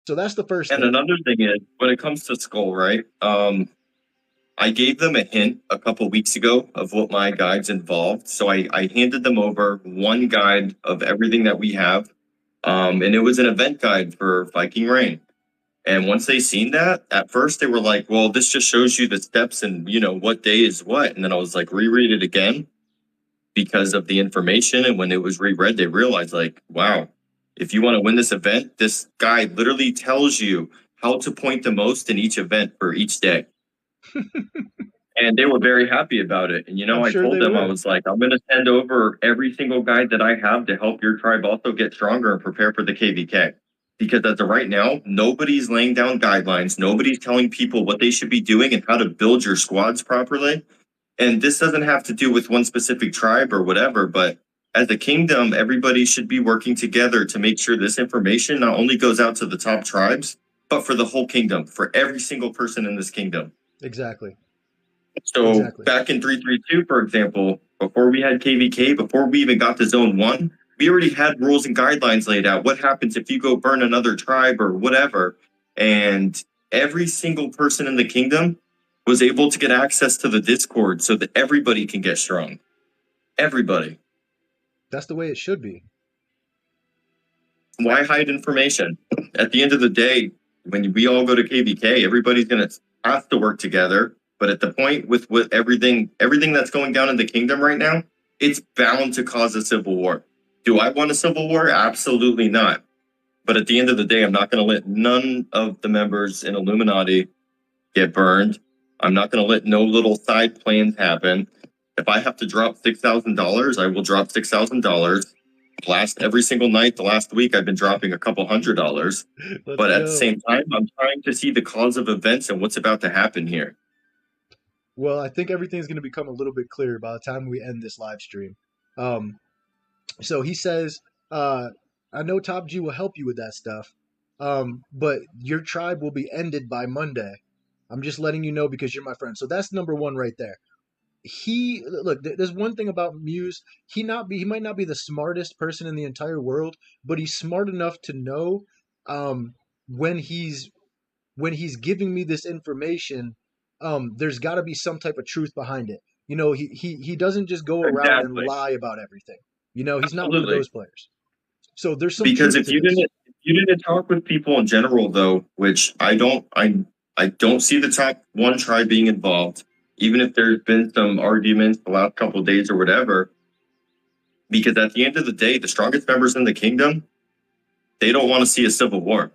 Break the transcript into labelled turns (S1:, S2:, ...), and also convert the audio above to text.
S1: So that's the first
S2: And
S1: thing.
S2: another thing is, when it comes to Skull, right? I gave them a hint a couple weeks ago of what my guides involved. So I handed them over one guide of everything that we have. And it was an event guide for Viking Rain. And once they seen that, at first they were like, well, this just shows you the steps and, what day is what. And then I was like, reread it again because of the information. And when it was reread, they realized, like, wow, if you want to win this event, this guide literally tells you how to point the most in each event for each day. And they were very happy about it. And,
S1: I'm
S2: I
S1: sure
S2: told
S1: they
S2: them, I
S1: were.
S2: was like, I'm going to send over every single guide that I have to help your tribe also get stronger and prepare for the KVK. Because as of right now, nobody's laying down guidelines. Nobody's telling people what they should be doing and how to build your squads properly. And this doesn't have to do with one specific tribe or whatever, but as a kingdom, everybody should be working together to make sure this information not only goes out to the top tribes, but for the whole kingdom, for every single person in this kingdom.
S1: Exactly.
S2: So
S1: Exactly.
S2: back in 332, for example, before we had KVK, before we even got to Zone 1, we already had rules and guidelines laid out. What happens if you go burn another tribe or whatever? And every single person in the kingdom was able to get access to the Discord so that everybody can get strong. Everybody.
S1: That's the way it should be.
S2: Why hide information? At the end of the day, when we all go to KVK, everybody's going to have to work together. But at the point with everything that's going down in the kingdom right now, it's bound to cause a civil war. Do I want a civil war? Absolutely not. But at the end of the day, I'm not going to let none of the members in Illuminati get burned. I'm not going to let no little side plans happen. If I have to drop $6,000, I will drop $6,000. Every single night the last week, I've been dropping a couple $100.
S1: Let's
S2: But at the
S1: go.
S2: same time, I'm trying to see the cause of events and what's about to happen here.
S1: Well, I think everything's going to become a little bit clearer by the time we end this live stream. Um, so he says, I know Top G will help you with that stuff, but your tribe will be ended by Monday. I'm just letting you know because you're my friend. So that's number one right there. He look. There's one thing about Muse. He might not be the smartest person in the entire world, but he's smart enough to know um, when he's giving me this information, there's got to be some type of truth behind it. He doesn't just go around and
S2: Exactly.
S1: lie about everything. He's not one of
S2: Absolutely.
S1: those players. So there's some
S2: Because
S1: truth
S2: if
S1: to
S2: you
S1: this.
S2: didn't talk with people in general though, which I don't see the top one tribe being involved, even if there's been some arguments the last couple of days or whatever, because at the end of the day, the strongest members in the kingdom, they don't want to see a civil war.